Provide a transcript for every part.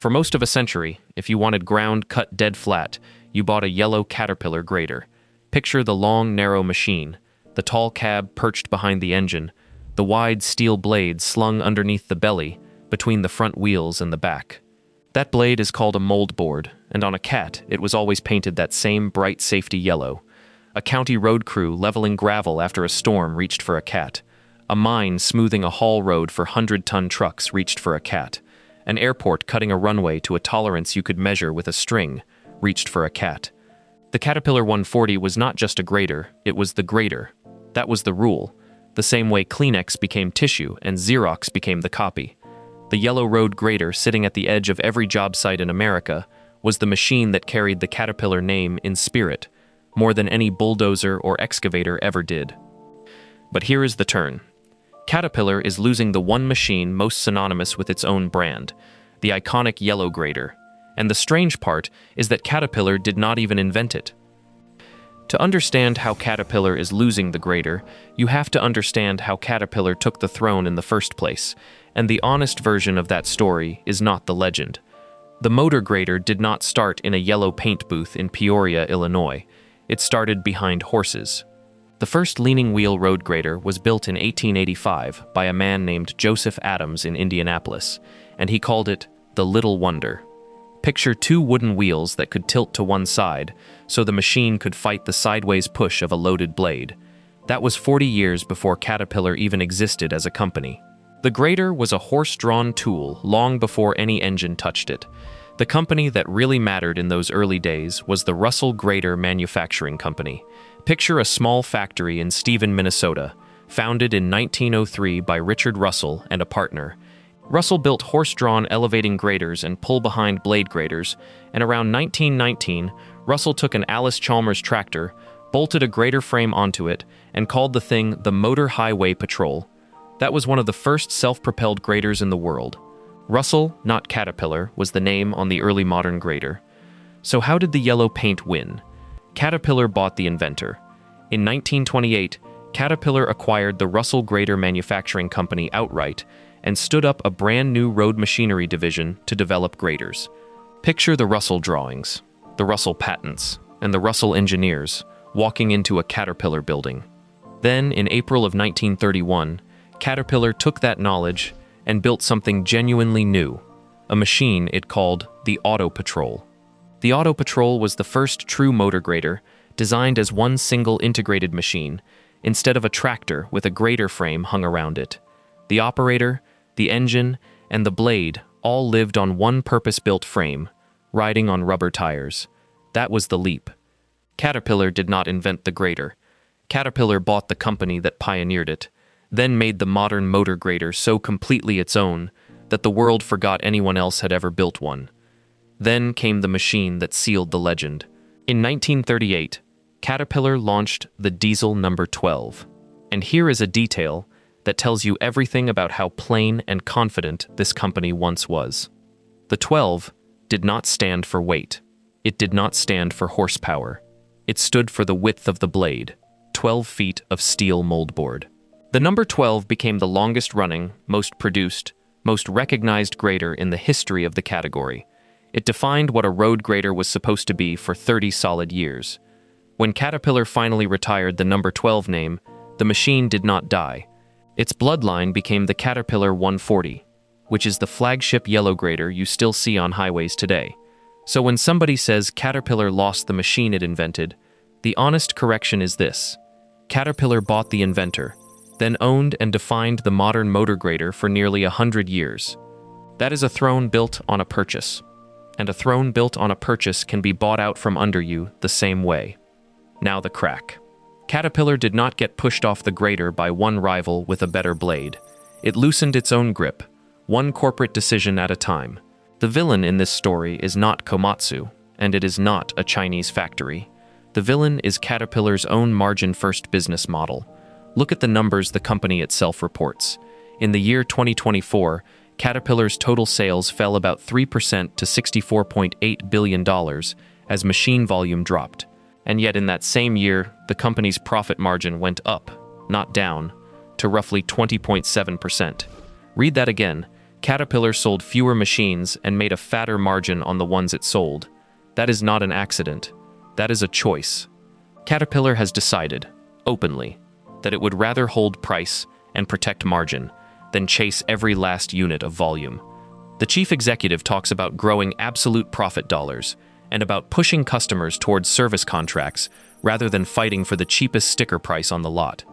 For most of a century, if you wanted ground cut dead flat, you bought a yellow Caterpillar grader. Picture the long, narrow machine, the tall cab perched behind the engine, the wide steel blade slung underneath the belly, between the front wheels and the back. That blade is called a mold board, and on a Cat, it was always painted that same bright safety yellow. A county road crew leveling gravel after a storm reached for a Cat. A mine smoothing a haul road for 100-ton trucks reached for a Cat. An airport cutting a runway to a tolerance you could measure with a string reached for a Cat. The Caterpillar 140 was not just a grader, it was the grader. That was the rule, the same way Kleenex became tissue and Xerox became the copy. The yellow road grader sitting at the edge of every job site in America was the machine that carried the Caterpillar name in spirit, more than any bulldozer or excavator ever did. But here is the turn. Caterpillar is losing the one machine most synonymous with its own brand, the iconic yellow grader. And the strange part is that Caterpillar did not even invent it. To understand how Caterpillar is losing the grader, you have to understand how Caterpillar took the throne in the first place, and the honest version of that story is not the legend. The motor grader did not start in a yellow paint booth in Peoria, Illinois. It started behind horses. The first leaning wheel road grader was built in 1885 by a man named Joseph Adams in Indianapolis, and he called it the Little Wonder. Picture two wooden wheels that could tilt to one side, so the machine could fight the sideways push of a loaded blade. That was 40 years before Caterpillar even existed as a company. The grader was a horse-drawn tool long before any engine touched it. The company that really mattered in those early days was the Russell Grader Manufacturing Company. Picture a small factory in Stephen, Minnesota, founded in 1903 by Richard Russell and a partner. Russell built horse-drawn elevating graders and pull-behind blade graders, and around 1919, Russell took an Allis-Chalmers tractor, bolted a grader frame onto it, and called the thing the Motor Highway Patrol. That was one of the first self-propelled graders in the world. Russell, not Caterpillar, was the name on the early modern grader. So how did the yellow paint win? Caterpillar bought the inventor. In 1928, Caterpillar acquired the Russell Grader Manufacturing Company outright and stood up a brand new road machinery division to develop graders. Picture the Russell drawings, the Russell patents, and the Russell engineers walking into a Caterpillar building. Then, in April of 1931, Caterpillar took that knowledge and built something genuinely new, a machine it called the Auto Patrol. The Auto Patrol was the first true motor grader, designed as one single integrated machine, instead of a tractor with a grader frame hung around it. The operator, the engine, and the blade all lived on one purpose-built frame, riding on rubber tires. That was the leap. Caterpillar did not invent the grader. Caterpillar bought the company that pioneered it, then made the modern motor grader so completely its own that the world forgot anyone else had ever built one. Then came the machine that sealed the legend. In 1938, Caterpillar launched the Diesel No. 12. And here is a detail that tells you everything about how plain and confident this company once was. The 12 did not stand for weight. It did not stand for horsepower. It stood for the width of the blade, 12 feet of steel moldboard. The number 12 became the longest-running, most produced, most recognized grader in the history of the category. It defined what a road grader was supposed to be for 30 solid years. When Caterpillar finally retired the number 12 name, the machine did not die. Its bloodline became the Caterpillar 140, which is the flagship yellow grader you still see on highways today. So when somebody says Caterpillar lost the machine it invented, the honest correction is this: Caterpillar bought the inventor, then owned and defined the modern motor grader for nearly 100 years. That is a throne built on a purchase. And a throne built on a purchase can be bought out from under you the same way. Now the crack. Caterpillar did not get pushed off the grader by one rival with a better blade. It loosened its own grip, one corporate decision at a time. The villain in this story is not Komatsu, and it is not a Chinese factory. The villain is Caterpillar's own margin-first business model. Look at the numbers the company itself reports. In the year 2024, Caterpillar's total sales fell about 3% to $64.8 billion as machine volume dropped. And yet in that same year, the company's profit margin went up, not down, to roughly 20.7%. Read that again. Caterpillar sold fewer machines and made a fatter margin on the ones it sold. That is not an accident. That is a choice. Caterpillar has decided, openly, that it would rather hold price and protect margin than chase every last unit of volume. The chief executive talks about growing absolute profit dollars and about pushing customers towards service contracts rather than fighting for the cheapest sticker price on the lot.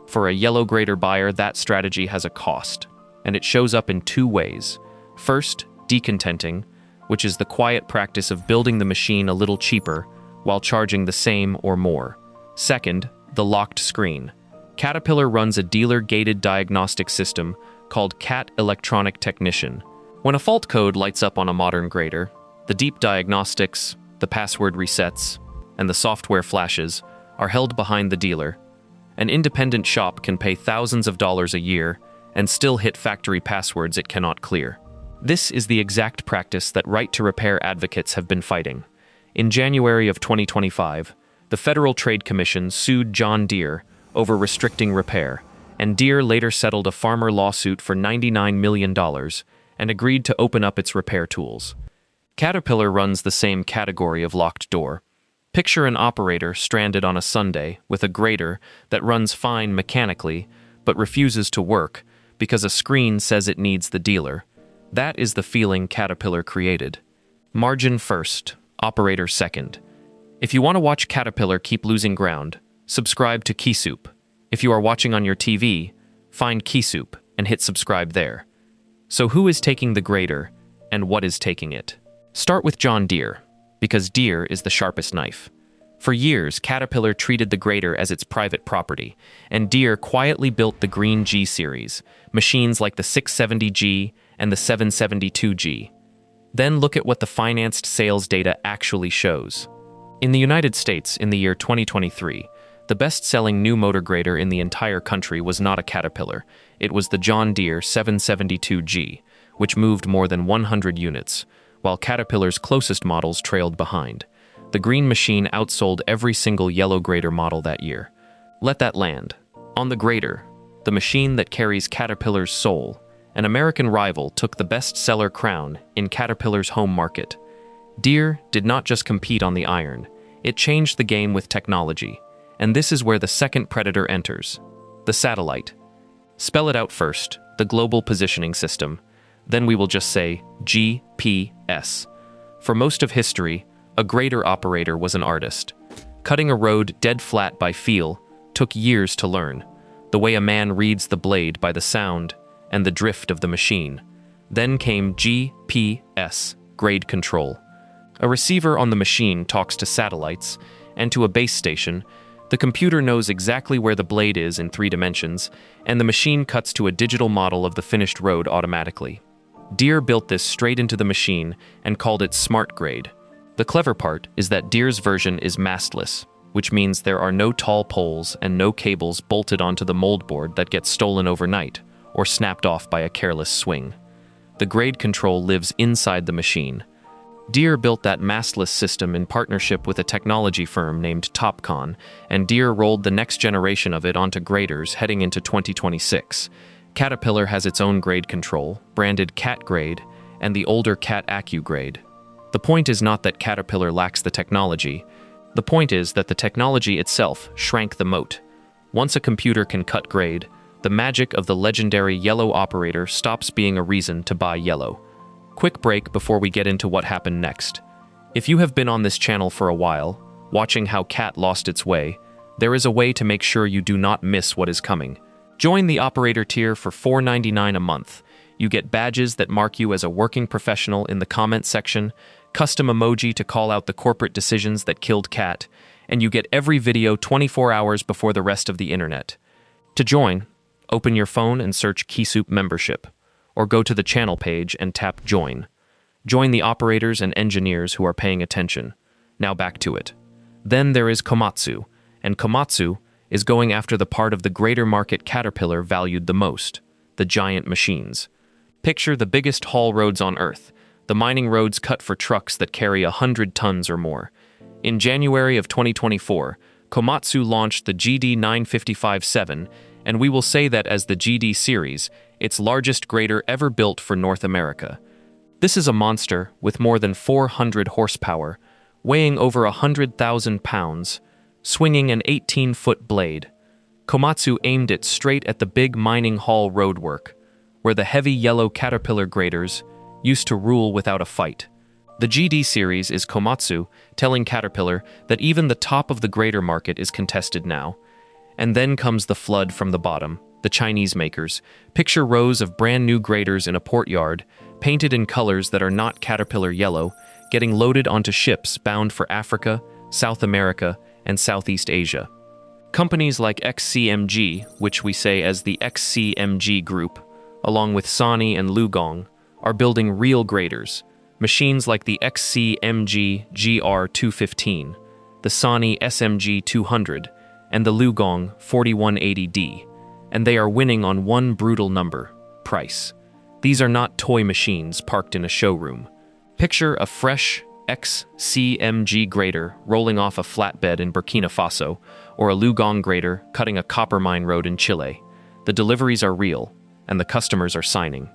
For a yellow grader buyer, that strategy has a cost, and it shows up in two ways. First, decontenting, which is the quiet practice of building the machine a little cheaper while charging the same or more. Second, the locked screen. Caterpillar runs a dealer-gated diagnostic system called CAT Electronic Technician. When a fault code lights up on a modern grader, the deep diagnostics, the password resets, and the software flashes are held behind the dealer. An independent shop can pay thousands of dollars a year and still hit factory passwords it cannot clear. This is the exact practice that right-to-repair advocates have been fighting. In January of 2025, the Federal Trade Commission sued John Deere over restricting repair, and Deere later settled a farmer lawsuit for $99 million and agreed to open up its repair tools. Caterpillar runs the same category of locked door. Picture an operator stranded on a Sunday with a grader that runs fine mechanically but refuses to work because a screen says it needs the dealer. That is the feeling Caterpillar created. Margin first, operator second. If you want to watch Caterpillar keep losing ground, subscribe to KeySoup. If you are watching on your TV, find KeySoup and hit subscribe there. So who is taking the grader and what is taking it? Start with John Deere, because Deere is the sharpest knife. For years, Caterpillar treated the grader as its private property, and Deere quietly built the Green G series, machines like the 670G and the 772G. Then look at what the financed sales data actually shows. In the United States, in the year 2023, the best-selling new motor grader in the entire country was not a Caterpillar. It was the John Deere 772G, which moved more than 100 units, while Caterpillar's closest models trailed behind. The green machine outsold every single yellow grader model that year. Let that land. On the grader, the machine that carries Caterpillar's soul, an American rival took the bestseller crown in Caterpillar's home market. Deere did not just compete on the iron, it changed the game with technology. And this is where the second predator enters, the satellite. Spell it out first, the Global Positioning System. Then we will just say GPS. For most of history, a grader operator was an artist. Cutting a road dead flat by feel took years to learn, the way a man reads the blade by the sound and the drift of the machine. Then came GPS, grade control. A receiver on the machine talks to satellites and to a base station. The computer knows exactly where the blade is in 3 dimensions, and the machine cuts to a digital model of the finished road automatically. Deere built this straight into the machine and called it Smart Grade. The clever part is that Deere's version is mastless, which means there are no tall poles and no cables bolted onto the moldboard that get stolen overnight or snapped off by a careless swing. The grade control lives inside the machine. Deere built that mastless system in partnership with a technology firm named Topcon, and Deere rolled the next generation of it onto graders heading into 2026. Caterpillar has its own grade control, branded Cat Grade, and the older Cat AccuGrade. The point is not that Caterpillar lacks the technology. The point is that the technology itself shrank the moat. Once a computer can cut grade, the magic of the legendary yellow operator stops being a reason to buy yellow. Quick break before we get into what happened next. If you have been on this channel for a while, watching how Cat lost its way, there is a way to make sure you do not miss what is coming. Join the operator tier for $4.99 a month. You get badges that mark you as a working professional in the comment section, custom emoji to call out the corporate decisions that killed Cat, and you get every video 24 hours before the rest of the internet. To join, open your phone and search KeySoup Membership, or go to the channel page and tap Join. Join the operators and engineers who are paying attention. Now back to it. Then there is Komatsu, and Komatsu is going after the part of the greater market Caterpillar valued the most, the giant machines. Picture the biggest haul roads on Earth, the mining roads cut for trucks that carry 100 tons or more. In January of 2024, Komatsu launched the GD955-7, and we will say that as the GD series, its largest grader ever built for North America. This is a monster with more than 400 horsepower, weighing over 100,000 pounds, swinging an 18-foot blade. Komatsu aimed it straight at the big mining hall roadwork, where the heavy yellow Caterpillar graders used to rule without a fight. The GD series is Komatsu telling Caterpillar that even the top of the grader market is contested now. And then comes the flood from the bottom, the Chinese makers. Picture rows of brand new graders in a port yard, painted in colors that are not Caterpillar yellow, getting loaded onto ships bound for Africa, South America, and Southeast Asia. Companies like XCMG, which we say as the XCMG Group, along with Sany and Lugong, are building real graders, machines like the XCMG GR215, the Sany SMG 200, and the Lugong 4180D, and they are winning on one brutal number: price. These are not toy machines parked in a showroom. Picture a fresh XCMG grader rolling off a flatbed in Burkina Faso, or a Lugong grader cutting a copper mine road in Chile. The deliveries are real, and the customers are signing.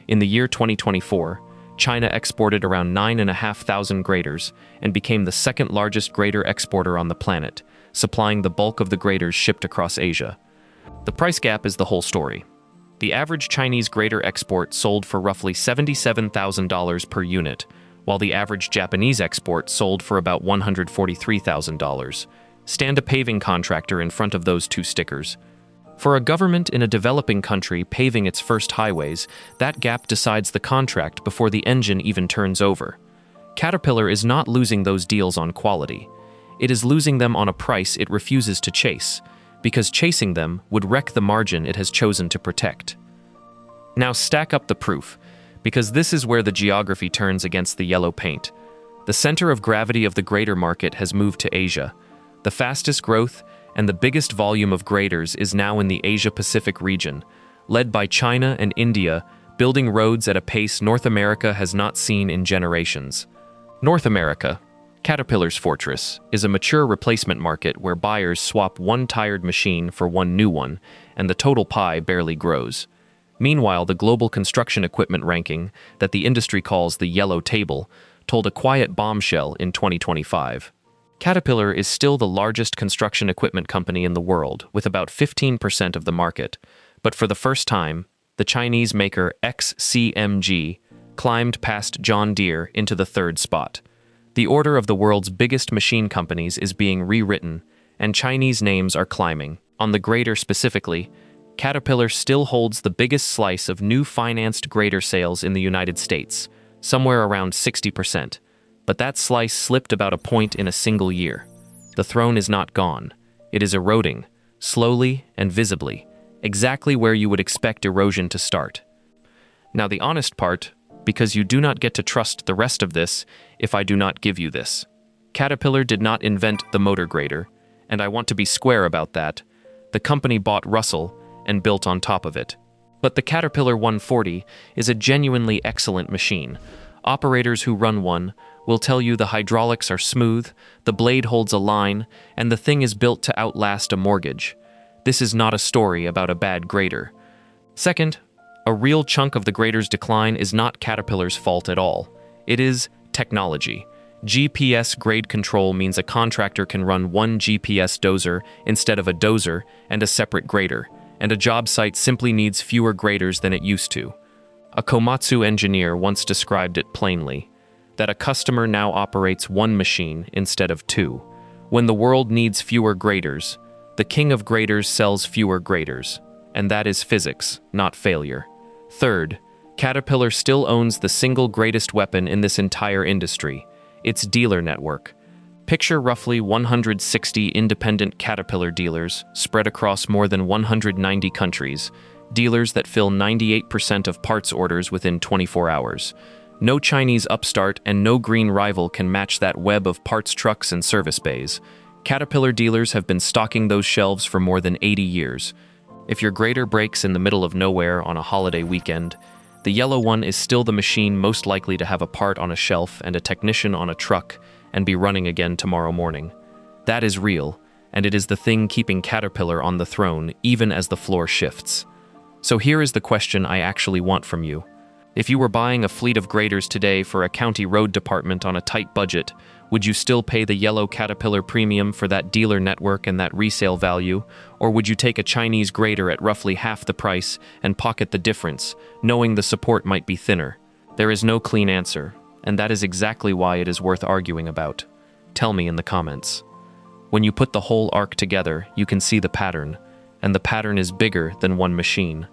In the year 2024, China exported around 9,500 graders and became the second largest grader exporter on the planet, supplying the bulk of the graders shipped across Asia. The price gap is the whole story. The average Chinese grader export sold for roughly $77,000 per unit, while the average Japanese export sold for about $143,000. Stand a paving contractor in front of those two stickers. For a government in a developing country paving its first highways, that gap decides the contract before the engine even turns over. Caterpillar is not losing those deals on quality. It is losing them on a price it refuses to chase, because chasing them would wreck the margin it has chosen to protect. Now stack up the proof, because this is where the geography turns against the yellow paint. The center of gravity of the grader market has moved to Asia. The fastest growth and the biggest volume of graders is now in the Asia-Pacific region, led by China and India, building roads at a pace North America has not seen in generations. North America, Caterpillar's fortress, is a mature replacement market where buyers swap one tired machine for one new one, and the total pie barely grows. Meanwhile, the global construction equipment ranking, that the industry calls the Yellow Table, told a quiet bombshell in 2025. Caterpillar is still the largest construction equipment company in the world, with about 15% of the market. But for the first time, the Chinese maker XCMG climbed past John Deere into the third spot. The order of the world's biggest machine companies is being rewritten, and Chinese names are climbing. On the grader specifically, Caterpillar still holds the biggest slice of new financed grader sales in the United States, somewhere around 60%. But that slice slipped about a point in a single year. The throne is not gone. It is eroding, slowly and visibly, exactly where you would expect erosion to start. Now the honest part, because you do not get to trust the rest of this if I do not give you this. Caterpillar did not invent the motor grader, and I want to be square about that. The company bought Russell and built on top of it. But the Caterpillar 140 is a genuinely excellent machine. Operators who run one will tell you the hydraulics are smooth, the blade holds a line, and the thing is built to outlast a mortgage. This is not a story about a bad grader. Second, a real chunk of the grader's decline is not Caterpillar's fault at all. It is technology. GPS grade control means a contractor can run one GPS dozer instead of a dozer and a separate grader, and a job site simply needs fewer graders than it used to. A Komatsu engineer once described it plainly, that a customer now operates one machine instead of two. When the world needs fewer graders, the king of graders sells fewer graders, and that is physics, not failure. Third, Caterpillar still owns the single greatest weapon in this entire industry, its dealer network. Picture roughly 160 independent Caterpillar dealers spread across more than 190 countries, dealers that fill 98% of parts orders within 24 hours. No Chinese upstart and no green rival can match that web of parts trucks and service bays. Caterpillar dealers have been stocking those shelves for more than 80 years. If your grader breaks in the middle of nowhere on a holiday weekend, the yellow one is still the machine most likely to have a part on a shelf and a technician on a truck and be running again tomorrow morning. That is real, and it is the thing keeping Caterpillar on the throne even as the floor shifts. So here is the question I actually want from you. If you were buying a fleet of graders today for a county road department on a tight budget, would you still pay the yellow Caterpillar premium for that dealer network and that resale value, or would you take a Chinese grader at roughly half the price and pocket the difference, knowing the support might be thinner? There is no clean answer, and that is exactly why it is worth arguing about. Tell me in the comments. When you put the whole arc together, you can see the pattern, and the pattern is bigger than one machine.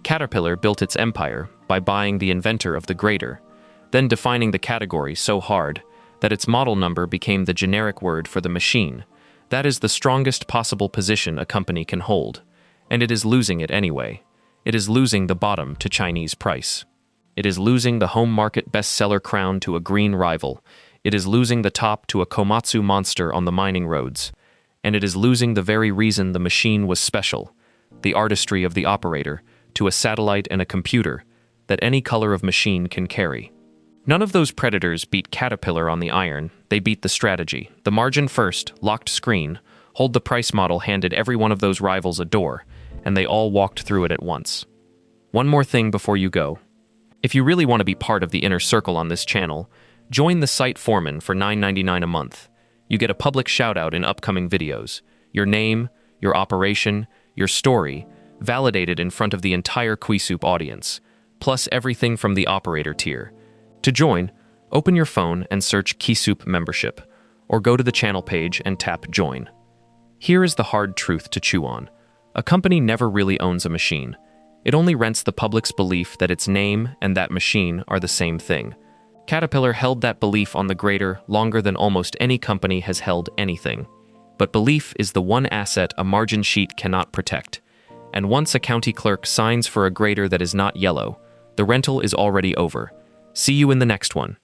Caterpillar built its empire by buying the inventor of the grader, then defining the category so hard that its model number became the generic word for the machine. That is the strongest possible position a company can hold, and it is losing it anyway. It is losing the bottom to Chinese price. It is losing the home market bestseller crown to a green rival. It is losing the top to a Komatsu monster on the mining roads. And it is losing the very reason the machine was special, the artistry of the operator, to a satellite and a computer that any color of machine can carry. None of those predators beat Caterpillar on the iron, they beat the strategy. The margin first, locked screen, hold the price model handed every one of those rivals a door, and they all walked through it at once. One more thing before you go. If you really want to be part of the inner circle on this channel, join the site Foreman for $9.99 a month. You get a public shout-out in upcoming videos. Your name, your operation, your story, validated in front of the entire Quisoup audience, plus everything from the operator tier. To join, open your phone and search Quisoup membership, or go to the channel page and tap Join. Here is the hard truth to chew on. A company never really owns a machine. It only rents the public's belief that its name and that machine are the same thing. Caterpillar held that belief on the grader longer than almost any company has held anything. But belief is the one asset a margin sheet cannot protect. And once a county clerk signs for a grader that is not yellow, the rental is already over. See you in the next one.